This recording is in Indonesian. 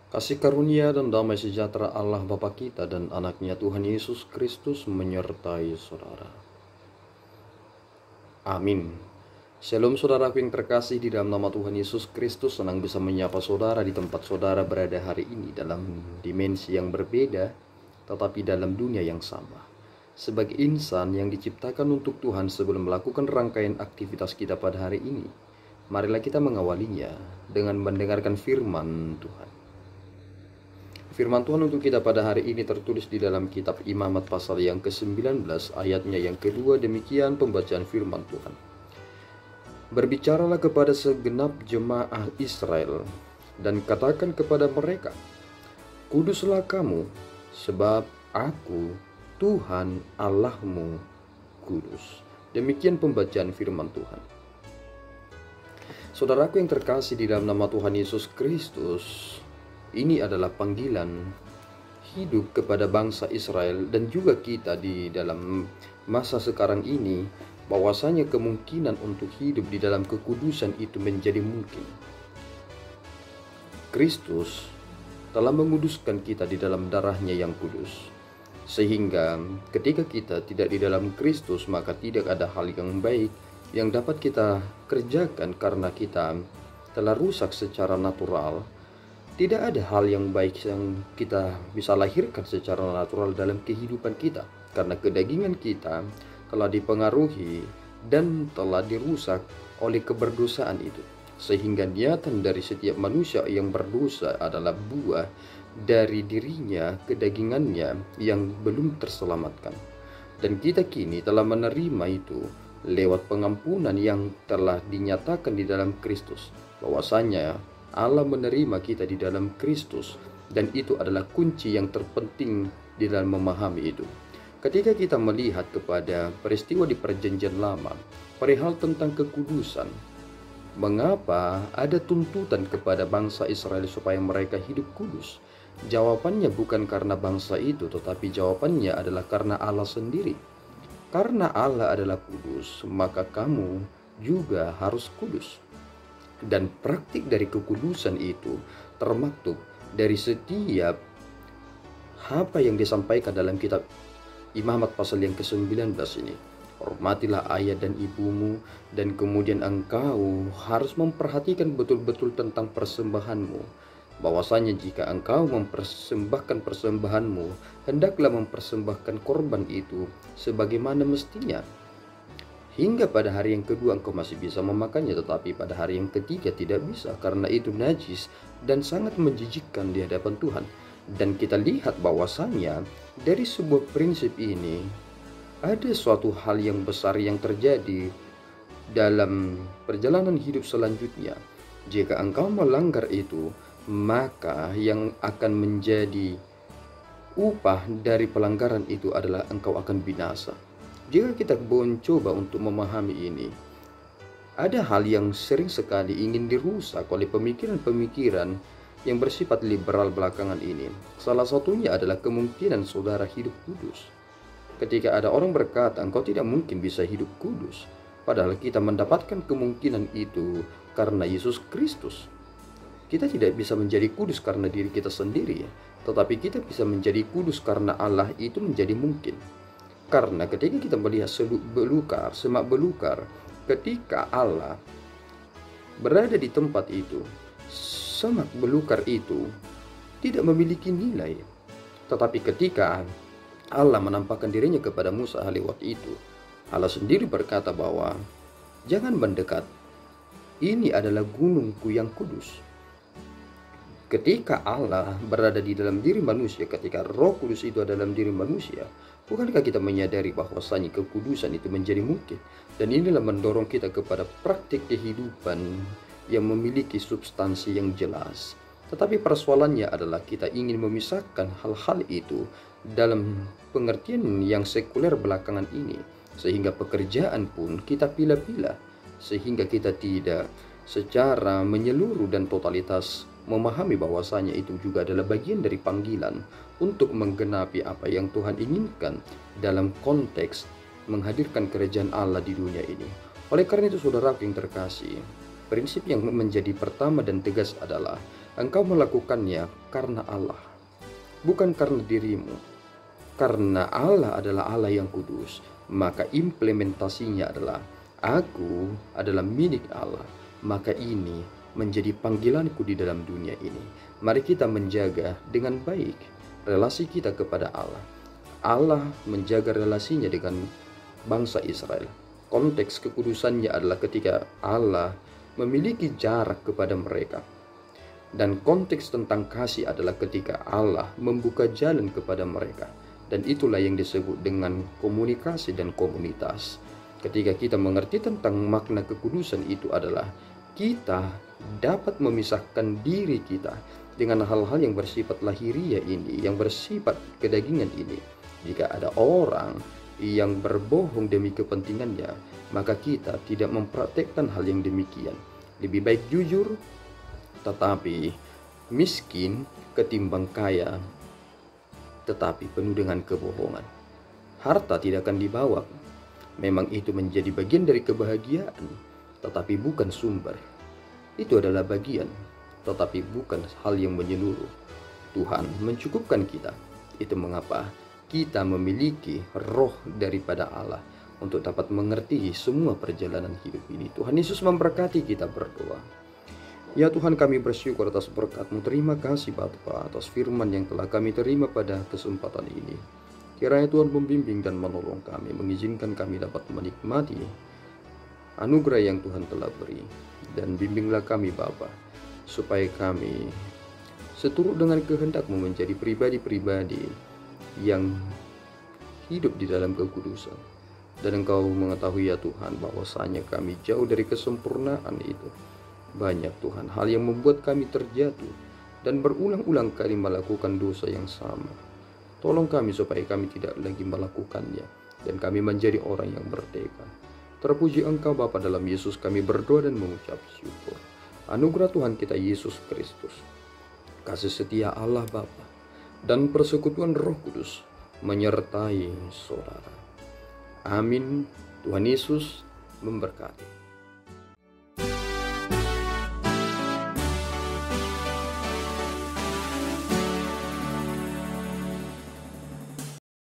Kasih karunia dan damai sejahtera Allah Bapa kita dan anaknya Tuhan Yesus Kristus menyertai saudara. Amin. Shalom saudaraku yang terkasih di dalam nama Tuhan Yesus Kristus. Senang bisa menyapa saudara di tempat saudara berada hari ini dalam dimensi yang berbeda, tetapi dalam dunia yang sama. Sebagai insan yang diciptakan untuk Tuhan sebelum melakukan rangkaian aktivitas kita pada hari ini, marilah kita mengawalinya dengan mendengarkan firman Tuhan. Firman Tuhan untuk kita pada hari ini tertulis di dalam kitab Imamat pasal yang ke-19 ayatnya yang kedua. Demikian pembacaan firman Tuhan. Berbicaralah kepada segenap jemaah Israel dan katakan kepada mereka, Kuduslah kamu, sebab aku Tuhan Allahmu kudus. Demikian pembacaan firman Tuhan. Saudaraku yang terkasih di dalam nama Tuhan Yesus Kristus, ini adalah panggilan hidup kepada bangsa Israel dan juga kita di dalam masa sekarang ini, bahwasanya kemungkinan untuk hidup di dalam kekudusan itu menjadi mungkin. Kristus telah menguduskan kita di dalam darahnya yang kudus, sehingga ketika kita tidak di dalam Kristus, maka tidak ada hal yang baik yang dapat kita kerjakan karena kita telah rusak secara natural. Tidak ada hal yang baik yang kita bisa lahirkan secara natural dalam kehidupan kita, karena kedagingan kita telah dipengaruhi dan telah dirusak oleh keberdosaan itu. Sehingga niatan dari setiap manusia yang berdosa adalah buah dari dirinya, kedagingannya yang belum terselamatkan. Dan kita kini telah menerima itu lewat pengampunan yang telah dinyatakan di dalam Kristus, bahwasanya Allah menerima kita di dalam Kristus, dan itu adalah kunci yang terpenting di dalam memahami itu. Ketika kita melihat kepada peristiwa di Perjanjian Lama, perihal tentang kekudusan, mengapa ada tuntutan kepada bangsa Israel supaya mereka hidup kudus? Jawabannya bukan karena bangsa itu, tetapi jawabannya adalah karena Allah sendiri. Karena Allah adalah kudus, maka kamu juga harus kudus. Dan praktik dari kekudusan itu termaktub dari setiap apa yang disampaikan dalam kitab Imamat pasal yang ke-19 ini. Hormatilah ayah dan ibumu, dan kemudian engkau harus memperhatikan betul-betul tentang persembahanmu, bahwasanya jika engkau mempersembahkan persembahanmu, hendaklah mempersembahkan korban itu sebagaimana mestinya. Hingga pada hari yang kedua engkau masih bisa memakannya, tetapi pada hari yang ketiga tidak bisa, karena itu najis dan sangat menjijikkan di hadapan Tuhan. Dan kita lihat bahwasanya dari sebuah prinsip ini ada suatu hal yang besar yang terjadi dalam perjalanan hidup selanjutnya. Jika engkau melanggar itu, maka yang akan menjadi upah dari pelanggaran itu adalah engkau akan binasa. Jika kita mencoba untuk memahami ini, ada hal yang sering sekali ingin dirusak oleh pemikiran-pemikiran yang bersifat liberal belakangan ini. Salah satunya adalah kemungkinan saudara hidup kudus. Ketika ada orang berkata, engkau tidak mungkin bisa hidup kudus, padahal kita mendapatkan kemungkinan itu karena Yesus Kristus. Kita tidak bisa menjadi kudus karena diri kita sendiri, tetapi kita bisa menjadi kudus karena Allah itu menjadi mungkin. Karena ketika kita melihat semak belukar, ketika Allah berada di tempat itu, semak belukar itu tidak memiliki nilai. Tetapi ketika Allah menampakkan dirinya kepada Musa lewat itu, Allah sendiri berkata bahwa jangan mendekat, ini adalah gunungku yang kudus. Ketika Allah berada di dalam diri manusia, ketika Roh Kudus itu ada dalam diri manusia, bukankah kita menyadari bahwasanya kekudusan itu menjadi mungkin? Dan inilah mendorong kita kepada praktik kehidupan yang memiliki substansi yang jelas. Tetapi persoalannya adalah kita ingin memisahkan hal-hal itu dalam pengertian yang sekuler belakangan ini, sehingga pekerjaan pun kita pilih-pilih, sehingga kita tidak secara menyeluruh dan totalitas memahami bahwasanya itu juga adalah bagian dari panggilan untuk menggenapi apa yang Tuhan inginkan dalam konteks menghadirkan kerajaan Allah di dunia ini. Oleh karena itu saudara yang terkasih, prinsip yang menjadi pertama dan tegas adalah Engkau melakukannya karena Allah, bukan karena dirimu. Karena Allah adalah Allah yang kudus, maka implementasinya adalah aku adalah milik Allah. Maka ini menjadi panggilanku di dalam dunia ini. Mari kita menjaga dengan baik relasi kita kepada Allah. Allah menjaga relasinya dengan bangsa Israel. Konteks kekudusannya adalah ketika Allah memiliki jarak kepada mereka. Dan konteks tentang kasih adalah ketika Allah membuka jalan kepada mereka. Dan itulah yang disebut dengan komunikasi dan komunitas. Ketika kita mengerti tentang makna kekudusan itu adalah kita dapat memisahkan diri kita dengan hal-hal yang bersifat lahiriah ini, yang bersifat kedagingan ini. Jika ada orang yang berbohong demi kepentingannya, maka kita tidak mempraktekkan hal yang demikian. Lebih baik jujur, tetapi miskin ketimbang kaya, tetapi penuh dengan kebohongan. Harta tidak akan dibawa. Memang itu menjadi bagian dari kebahagiaan, tetapi bukan sumber. Itu adalah bagian, tetapi bukan hal yang menyeluruh. Tuhan mencukupkan kita. Itu mengapa kita memiliki roh daripada Allah untuk dapat mengerti semua perjalanan hidup ini. Tuhan Yesus memberkati kita berdoa. Ya Tuhan, kami bersyukur atas berkat-Mu. Terima kasih Bapa atas firman yang telah kami terima pada kesempatan ini. Kiranya Tuhan membimbing dan menolong kami, mengizinkan kami dapat menikmati anugerah yang Tuhan telah beri. Dan bimbinglah kami Bapa, supaya kami seturut dengan kehendak-Mu menjadi pribadi-pribadi yang hidup di dalam kekudusan. Dan Engkau mengetahui ya Tuhan bahwasanya kami jauh dari kesempurnaan itu. Banyak Tuhan hal yang membuat kami terjatuh dan berulang-ulang kali melakukan dosa yang sama. Tolong kami supaya kami tidak lagi melakukannya dan kami menjadi orang yang merdeka. Terpuji Engkau Bapa, dalam Yesus kami berdoa dan mengucap syukur. Anugerah Tuhan kita Yesus Kristus, kasih setia Allah Bapa, dan persekutuan Roh Kudus menyertai saudara. Amin. Tuhan Yesus memberkati.